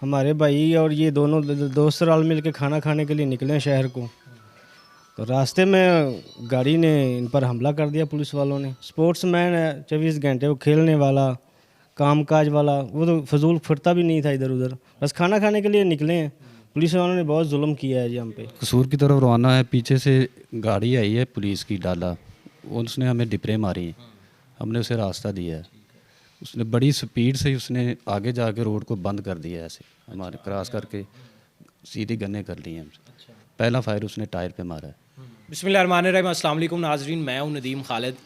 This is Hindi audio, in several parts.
हमारे भाई और ये दोनों दोस्त रल मिल के खाना खाने के लिए निकले हैं शहर को। तो रास्ते में गाड़ी ने इन पर हमला कर दिया पुलिस वालों ने। स्पोर्ट्समैन है, 24 घंटे वो खेलने वाला, कामकाज वाला, वो तो फजूल फिरता भी नहीं था इधर उधर, बस खाना खाने के लिए निकले हैं। पुलिस वालों ने बहुत जुल्म किया है जी हम पे। कसूर की तरफ रवाना है, पीछे से गाड़ी आई है पुलिस की डाला, उसने हमें डिपरे मारी है। हमने उसे रास्ता दिया है, उसने बड़ी स्पीड से उसने आगे जाके रोड को बंद कर दिया है, ऐसे हमारे क्रॉस करके सीधी गन्ने कर ली हैं हमसे। पहला फायर उसने टायर पे मारा है। बिस्मिल्लाहिर्रहमानिर्रहीम। अस्सलाम वालेकुम नाजरीन, मैं हूं नदीम खालिद।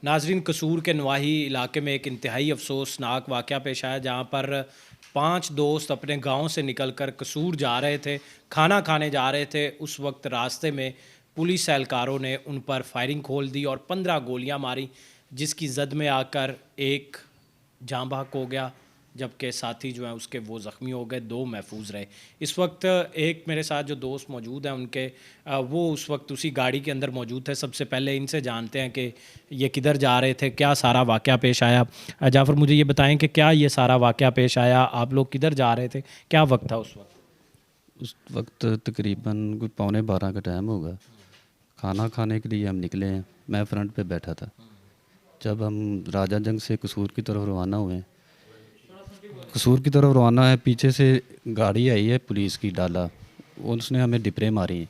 नाजरीन, कसूर के नवाही इलाके में एक इंतहाई अफसोसनाक वाक़या पेश आया, जहां पर 5 दोस्त अपने गांव से निकलकर कसूर जा रहे थे, खाना खाने जा रहे थे। उस वक्त रास्ते में पुलिस एहलकारों ने उन पर फायरिंग खोल दी और 15 गोलियां मारी, जिसकी जद में आकर एक जाँ बहक हो गया, जबकि साथी जो हैं उसके वो ज़ख्मी हो गए, 2 महफूज रहे। इस वक्त एक मेरे साथ जो दोस्त मौजूद हैं उनके वो उस वक्त उसी गाड़ी के अंदर मौजूद थे। सबसे पहले इनसे जानते हैं कि ये किधर जा रहे थे, क्या सारा वाक़या पेश आया। जाफ़र, मुझे ये बताएं कि क्या ये सारा वाक़या पेश आया, आप लोग किधर जा रहे थे, क्या वक्त था उस वक्त? उस वक्त तकरीबन कोई 11:15 का टाइम होगा। खाना खाने के लिए हम निकले हैं, मैं फ्रंट पे बैठा था। जब हम राजा जंग से कसूर की तरफ रवाना हुए, कसूर की तरफ रवाना है, पीछे से गाड़ी आई है पुलिस की डाला, उसने हमें डिपरे मारी हैं।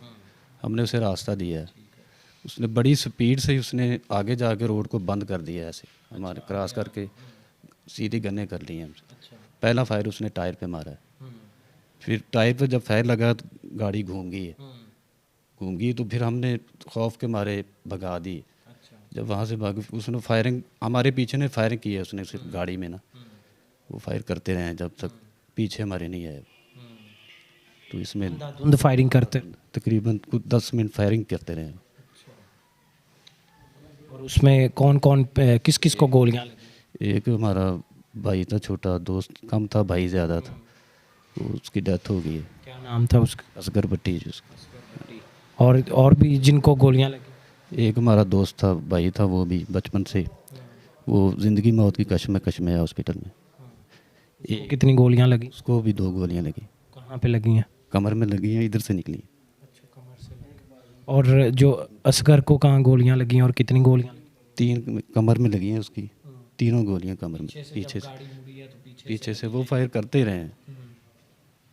हमने उसे रास्ता दिया है, उसने बड़ी स्पीड से उसने आगे जाके रोड को बंद कर दिया है, ऐसे हमारे क्रॉस करके सीधी गन्ने कर ली हैं हमसे। पहला फायर उसने टायर पे मारा है। फिर टायर पे जब फायर लगा तो गाड़ी घूम गई, तो फिर हमने खौफ के मारे भगा दी। जब वहाँ से भाग, उसने फायरिंग हमारे पीछे ने फायरिंग की है उसने सिर्फ गाड़ी में ना, वो फायर करते रहे जब तक पीछे हमारे नहीं आए। तो इसमें धुंध फायरिंग करते, तकरीबन कुछ 10 मिनट फायरिंग करते रहे। और उसमें कौन कौन किस किस को गोलियां लगी? एक हमारा भाई था, छोटा दोस्त कम था, भाई ज़्यादा था, तो उसकी डेथ हो गई है। क्या नाम था उसका? असगर भट्टी जिसका। और भी जिनको गोलियां लगी? एक हमारा दोस्त था, भाई था, वो भी बचपन से वो ज़िंदगी मौत की कश्मकश में है हॉस्पिटल में। उसको कितनी गोलियां लगी? उसको भी 2 गोलियां लगी। कहाँ पे लगी हैं? कमर में लगी हैं, इधर से निकली। और जो असगर को कहाँ गोलियां लगी और कितनी गोलियां लगी? 3 कमर में लगी हैं उसकी, तीनों गोलियां कमर में। पीछे से वो फायर करते रहे हैं,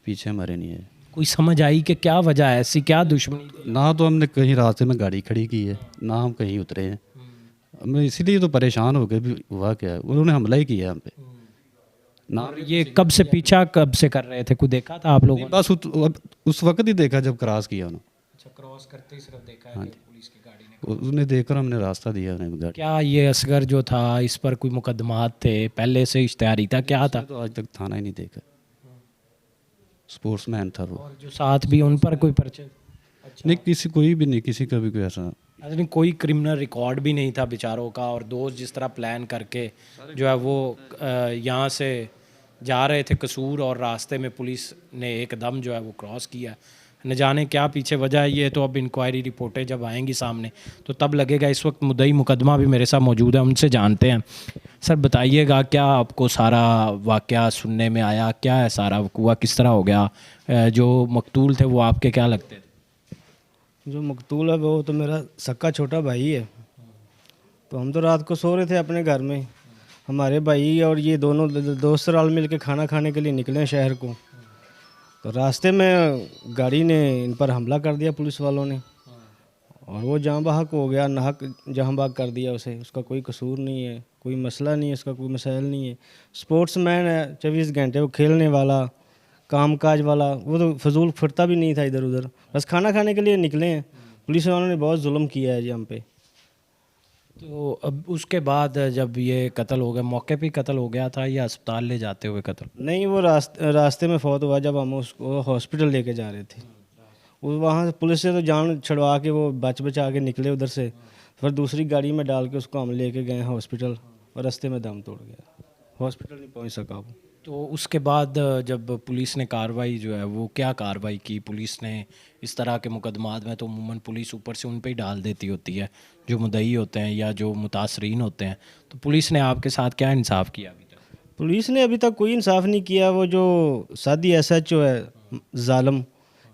पीछे हमारे नहीं है। कोई समझ आई कि क्या वजह है, ऐसी क्या दुश्मनी? ना तो हमने कहीं रास्ते में गाड़ी खड़ी की है, ना हम कहीं उतरे हैं। हमें इसीलिए तो परेशान हो गए भी हुआ क्या है। उन्होंने हमला ही किया हम पे ना। और ये कब से पीछा कब से कर रहे थे, कोई देखा था आप लोगों ने? बस उस वक्त ही देखा जब क्रॉस किया उन्होंने। अच्छा, क्रॉस करते ही सिर्फ देखा है हाँ कि जी। पुलिस की गाड़ी ने। उसने देखकर हमने रास्ता दिया उन्हें गाड़ी। क्या ये असगर जो था, इस पर कोई मुकदमात थे, पहले से इश्तेहारी था, क्या था? तो आज तक थाना ही नहीं देखा। स्पोर्ट्समैन था वो। और जो साथ भी उन पर कोई पर्चे? नहीं, किसी कोई भी नहीं, किसी का भी कोई ऐसा। नहीं, कोई क्रिमिनल रिकॉर्ड भी नहीं था बेचारों का। और दोस्त जिस तरह प्लान करके जो है वो यहाँ से जा रहे थे कसूर, और रास्ते में पुलिस ने एकदम जो है वो क्रॉस किया। न जाने क्या पीछे वजह है, ये तो अब इंक्वायरी रिपोर्टें जब आएंगी सामने तो तब लगेगा। इस वक्त मुद्दई मुकदमा भी मेरे साथ मौजूद है, उनसे जानते हैं। सर बताइएगा, क्या आपको सारा वाक़या सुनने में आया, क्या है सारा हुआ, किस तरह हो गया? जो मकतूल थे वो आपके क्या लगते थे? जो मकतूल है वो तो मेरा सक्का छोटा भाई है। तो हम तो रात को सो रहे थे अपने घर में। हमारे भाई और ये दोनों दोस्त रल मिल के खाना खाने के लिए निकले हैं शहर को। तो रास्ते में गाड़ी ने इन पर हमला कर दिया पुलिस वालों ने, और वो जहाँ बहक हो गया, नाहक जहाँ बहक कर दिया उसे। उसका कोई कसूर नहीं है, कोई मसला नहीं है, उसका कोई मसाइल नहीं है। स्पोर्ट्समैन है, 24 घंटे वो खेलने वाला, कामकाज वाला, वो तो फजूल फिरता भी नहीं था इधर उधर, बस खाना खाने के लिए निकले हैं। पुलिस वालों ने बहुत जुल्म किया है जी हम पे। तो अब उसके बाद जब ये कत्ल हो गया, मौके पे ही कत्ल हो गया था या अस्पताल ले जाते हुए कत्ल? नहीं, वो रास्ते में फौत हुआ जब हम उसको हॉस्पिटल लेके जा रहे थे। वो वहाँ से पुलिस से तो जान छुड़वा के वो बचा के निकले उधर से, फिर दूसरी गाड़ी में डाल के उसको हम लेके गए हॉस्पिटल, और रास्ते में दम तोड़ गया, हॉस्पिटल नहीं पहुँच सका वो। तो उसके बाद जब पुलिस ने कार्रवाई जो है वो क्या कार्रवाई की पुलिस ने? इस तरह के मुकदमात में तो अमूमन पुलिस ऊपर से उन पे ही डाल देती होती है जो मुद्दई होते हैं या जो मुतासरीन होते हैं। तो पुलिस ने आपके साथ क्या इंसाफ किया अभी तक? पुलिस ने अभी तक कोई इंसाफ नहीं किया। वो जो सादी एसएचओ है जालिम,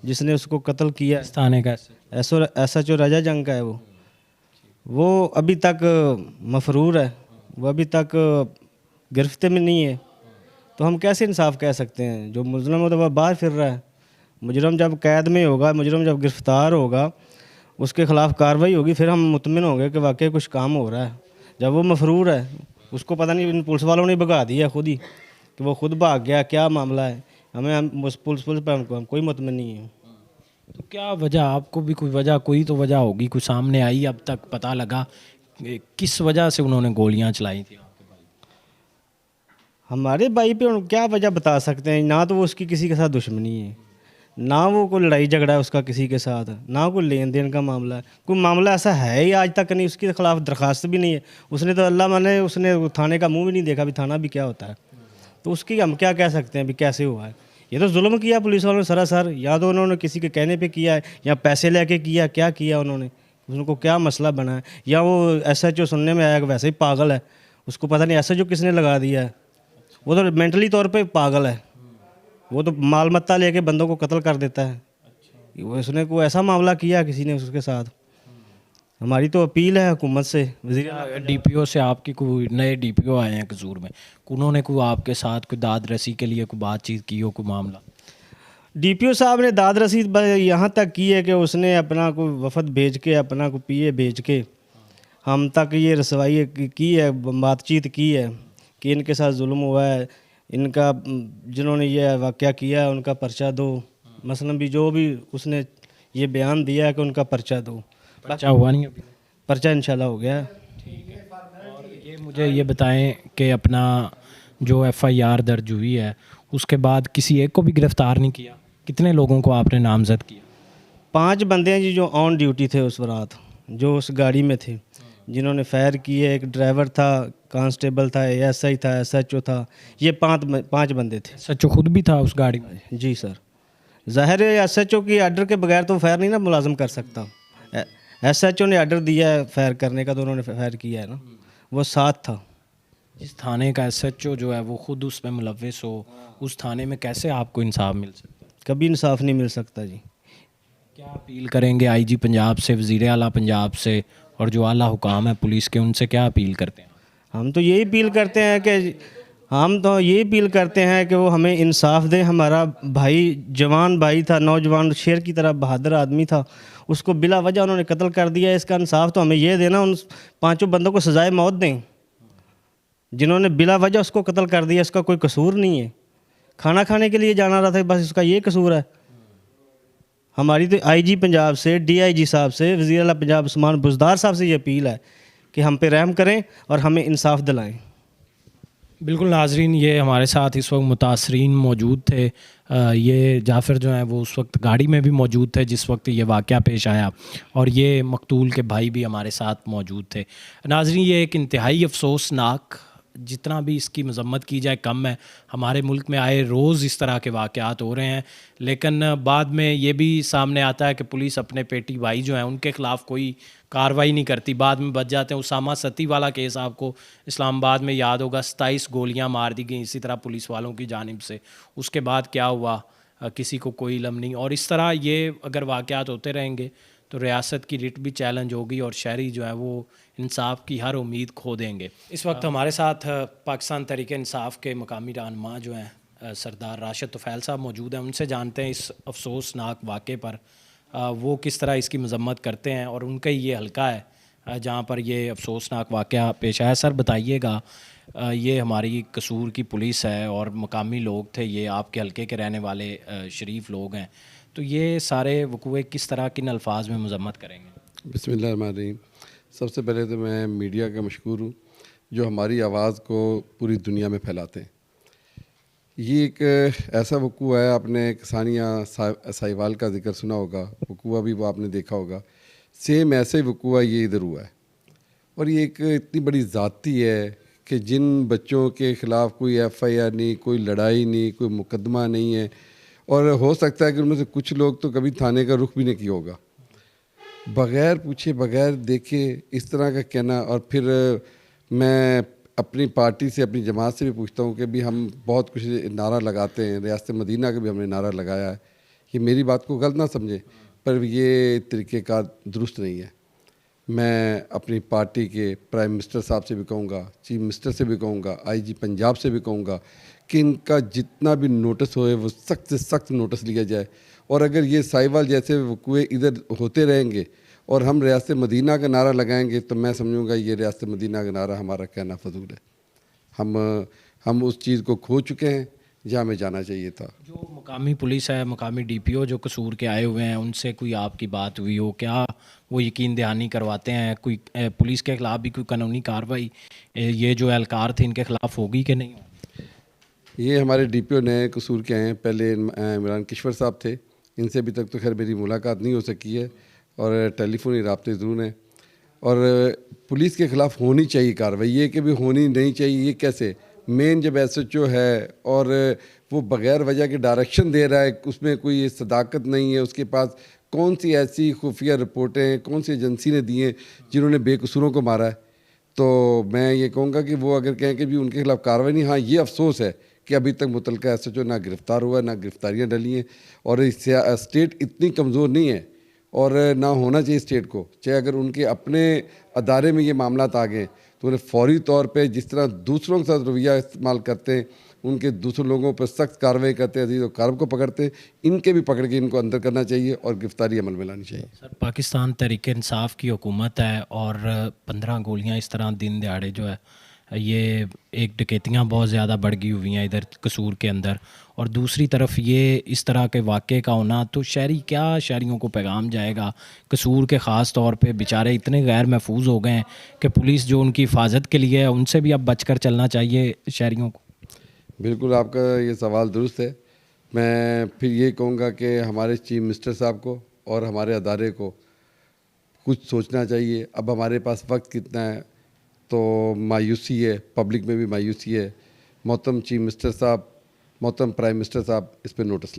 जिसने उसको कत्ल किया, इस थाने का एसएचओ राजा जंग का है, वो अभी तक मफरूर है, वो अभी तक गिरफ्त में नहीं है। तो हम कैसे इंसाफ कह सकते हैं? जो मुजरम है तो वह बाहर फिर रहा है। मुजरम जब कैद में होगा, मुजरम जब गिरफ्तार होगा, उसके ख़िलाफ़ कार्रवाई होगी, फिर हम मुतमिन होंगे कि वाकई कुछ काम हो रहा है। जब वो मफरूर है, उसको पता नहीं इन पुलिस वालों ने भगा दिया खुद ही, कि वो खुद भाग गया, क्या मामला है, हम उस पुलिस पर हम कोई मुतमिन नहीं है। तो क्या वजह, आपको भी कोई तो वजह होगी, कुछ सामने आई अब तक पता लगा किस वजह से उन्होंने गोलियां चलाई थी आपके भाई? हमारे भाई पे क्या वजह बता सकते हैं? ना तो वो उसकी किसी के साथ दुश्मनी है, ना वो कोई लड़ाई झगड़ा है उसका किसी के साथ, ना कोई लेन देन का मामला है। कोई मामला ऐसा है ही आज तक नहीं, उसके खिलाफ दरख्वास्त भी नहीं है। उसने तो अल्लाह माने उसने थाने का मुंह भी नहीं देखा, भी थाना भी क्या होता है। तो उसकी हम क्या कह सकते हैं भी कैसे हुआ है? ये तो जुल्म किया पुलिस वालों ने सरासर, या तो उन्होंने किसी के कहने पे किया है, या पैसे लेके किया, क्या किया उन्होंने, उनको क्या मसला बना है? या वो एसएचओ सुनने में आया कि वैसे ही पागल है, उसको पता नहीं एसएचओ किसने लगा दिया है। वो तो मेंटली तौर पे पागल है, वो तो माल मत्ता लेके बंदों को कत्ल कर देता है। वो उसने कोई ऐसा मामला किया किसी ने उसके साथ। हमारी तो अपील है हुकूमत से, वज़ीर डीपीओ से, आपकी कोई नए डीपीओ आए हैं कसूर में, उन्होंने कोई आपके साथ कोई दाद रसी के लिए कोई बातचीत की हो, कोई मामला? डीपीओ साहब ने दाद रसीद यहाँ तक की है कि उसने अपना कोई वफद भेज के, अपना कोई पीए भेज के हम तक ये रसवाई की है, बातचीत की है कि इनके साथ जुल्म हुआ है, इनका जिन्होंने ये वाक़या किया है उनका पर्चा दो। मसलन भी जो भी उसने ये बयान दिया है कि उनका पर्चा दो। पर्चा हुआ नहीं अभी? पर्चा इंशाल्लाह हो गया है। और ये मुझे ये बताएं कि अपना जो एफआईआर दर्ज हुई है उसके बाद किसी एक को भी गिरफ्तार नहीं किया? कितने लोगों को आपने नामजद किया? 5 बंदे हैं जी जो ऑन ड्यूटी थे उस रात, जो उस गाड़ी में थे, जिन्होंने फायर किए। एक ड्राइवर था, कांस्टेबल था, एएसआई था, एसएचओ था। ये 5 बंदे थे। सच्चो खुद भी था उस गाड़ी में? जी सर, ज़ाहिर है एसएचओ की आर्डर के बगैर तो फायर नहीं ना मुलाजम कर सकता। एसएचओ ने आर्डर दिया है फायर करने का, तो उन्होंने फायर किया है ना, वो साथ था। जिस थाने का एसएचओ जो है वो खुद उसमें मुलव्वस हो, उस थाने में कैसे आपको इंसाफ मिल सकता है? कभी इंसाफ नहीं मिल सकता जी। क्या अपील करेंगे आईजी पंजाब से, वज़ीर आला पंजाब से, और जो आला हुकाम है पुलिस के, उनसे क्या अपील करते हैं? हम तो यही अपील करते हैं कि वो हमें इंसाफ दें। हमारा भाई जवान भाई था, नौजवान शेर की तरह बहादुर आदमी था, उसको बिला वजह उन्होंने कत्ल कर दिया। इसका इंसाफ तो हमें ये देना, उन 5 बंदों को सजाए मौत दें जिन्होंने बिला वजह उसको कत्ल कर दिया। इसका कोई कसूर नहीं है, खाना खाने के लिए जाना रहा था, बस इसका ये कसूर है। हमारी तो आईजी पंजाब से, डीआईजी साहब से, वज़ीर आला पंजाब उस्मान बुज़दार साहब से ये अपील है कि हम पे रहम करें और हमें इंसाफ दिलाएं। बिल्कुल नाजरीन, ये हमारे साथ इस वक्त मुतासरीन मौजूद थे। ये जाफ़र जो हैं वो उस वक्त गाड़ी में भी मौजूद थे जिस वक्त ये वाक़या पेश आया, और ये मकतूल के भाई भी हमारे साथ मौजूद थे। नाजरीन, ये एक इंतहाई अफसोसनाक, जितना भी इसकी मजम्मत की जाए कम है। हमारे मुल्क में आए रोज़ इस तरह के वाक़यात हो रहे हैं, लेकिन बाद में ये भी सामने आता है कि पुलिस अपने पेटी भाई जो हैं उनके ख़िलाफ़ कोई कार्रवाई नहीं करती, बाद में बच जाते हैं। उसामा सती वाला केस आपको इस्लामाबाद में याद होगा, 27 गोलियां मार दी गई इसी तरह पुलिस वालों की जानिब से। उसके बाद क्या हुआ किसी को कोई इल्म नहीं। और इस तरह ये अगर वाक़यात होते रहेंगे तो रियासत की रिट भी चैलेंज होगी और शहरी जो है वो इंसाफ की हर उम्मीद खो देंगे। इस वक्त हमारे साथ पाकिस्तान तहरीक इंसाफ के मकामी रहनुमा जो हैं सरदार राशिद तुफ़ैल साहब मौजूद हैं। उनसे जानते हैं इस अफसोसनाक वाक़े पर वो किस तरह इसकी मजम्मत करते हैं, और उनका ही ये हल्का है जहाँ पर ये अफसोसनाक वाक़या पेश आया। सर बताइएगा, ये हमारी कसूर की पुलिस है और मकामी लोग थे, ये आपके हल्के के रहने वाले शरीफ लोग हैं, तो ये सारे वक़ूए किस तरह किन अल्फाज में मजम्मत करेंगे? बिस्मिल्लाहिर्रहमानिर्रहीम। सबसे पहले तो मैं मीडिया का मशकूर हूँ जो हमारी आवाज़ को पूरी दुनिया में फैलाते हैं। ये एक ऐसा वक़ूआ है, आपने किसानिया साहिवाल का ज़िक्र सुना होगा, वक़ूआ भी वो आपने देखा होगा, सेम ऐसे वक़ूआ ये इधर हुआ है। और ये एक इतनी बड़ी ज़ाती है कि जिन बच्चों के ख़िलाफ़ कोई एफआईआर नहीं, कोई लड़ाई नहीं, कोई मुकदमा नहीं है, और हो सकता है कि उनमें से कुछ लोग तो कभी थाने का रुख भी नहीं किया होगा, बग़ैर पूछे बग़ैर देखे इस तरह का कहना। और फिर मैं अपनी पार्टी से, अपनी जमात से भी पूछता हूँ कि भी हम बहुत कुछ नारा लगाते हैं, रियासत मदीना का भी हमने नारा लगाया है, कि मेरी बात को गलत ना समझे, पर ये तरीक़ेकार दुरुस्त नहीं है। मैं अपनी पार्टी के प्राइम मिनिस्टर साहब से भी कहूँगा, चीफ मिनिस्टर से भी कहूँगा, आईजी पंजाब से भी कहूँगा कि इनका जितना भी नोटिस होए वो सख्त से सख्त नोटिस लिया जाए। और अगर ये साहिवाल जैसे वक़ूए इधर होते रहेंगे और हम रियासत मदीना का नारा लगाएंगे तो मैं समझूंगा ये रियासत मदीना का नारा हमारा कहना फजूल है। हम उस चीज़ को खो चुके हैं जहाँ हमें जाना चाहिए था। जो मुकामी पुलिस है, मुकामी डीपीओ जो कसूर के आए हुए हैं, उनसे कोई आपकी बात हुई हो? क्या वो यकीन दहानी करवाते हैं? कोई पुलिस के ख़िलाफ़ भी कोई कानूनी कार्रवाई ये जो एहलकार थे इनके ख़िलाफ़ होगी कि नहीं? ये हमारे डीपीओ नए कसूर के हैं, पहले इमरान किश्वर साहब थे, इनसे अभी तक तो खैर मेरी मुलाकात नहीं हो सकी है और टेलीफोनी राब्ते ज़रूर हैं। और पुलिस के ख़िलाफ़ होनी चाहिए कार्रवाई, ये कि भी होनी नहीं चाहिए ये कैसे? मेन जब एसएचओ है और वो बग़ैर वजह के डायरेक्शन दे रहा है, उसमें कोई सदाकत नहीं है, उसके पास कौन सी ऐसी खुफिया रिपोर्टें कौन सी एजेंसी ने दी हैं जिन्होंने बेकसूरों को मारा है? तो मैं ये कहूँगा कि वो अगर कहें कि भी उनके खिलाफ़ कार्रवाई नहीं, हाँ ये अफसोस है कि अभी तक मुतलका एसएचओ ना गिरफ़्तार हुआ, ना गिरफ्तारियाँ डली हैं। और स्टेट इतनी कमज़ोर नहीं है और ना होना चाहिए स्टेट को, चाहे अगर उनके अपने अदारे में ये मामलात आ गए तो उन्हें फौरी तौर पे जिस तरह दूसरों के साथ रवैया इस्तेमाल करते हैं, उनके दूसरे लोगों पर सख्त कार्रवाई करते हैं, अजीज़ और कारब को पकड़ते हैं, इनके भी पकड़ के इनको अंदर करना चाहिए और गिरफ्तारी अमल में लानी चाहिए। सर, पाकिस्तान तहरीक इंसाफ की हुकूमत है और 15 गोलियां इस तरह दिन दिहाड़े जो है ये एक डकैतियाँ बहुत ज़्यादा बढ़ गई हुई हैं इधर कसूर के अंदर, और दूसरी तरफ ये इस तरह के वाक़े का होना, तो शहरियों को पैगाम जाएगा कसूर के ख़ास तौर पे? बेचारे इतने गैर महफूज हो गए हैं कि पुलिस जो उनकी हिफाजत के लिए है उनसे भी अब बचकर चलना चाहिए शहरियों को। बिल्कुल आपका ये सवाल दुरुस्त है। मैं फिर ये कहूँगा कि हमारे चीफ मिनिस्टर साहब को और हमारे अदारे को कुछ सोचना चाहिए। अब हमारे पास वक्त कितना है, तो मायूसी है, पब्लिक में भी मायूसी है। मोहतरम चीफ मिनिस्टर साहब, मोहतरम प्राइम मिनिस्टर साहब, इस पर नोटिस लें।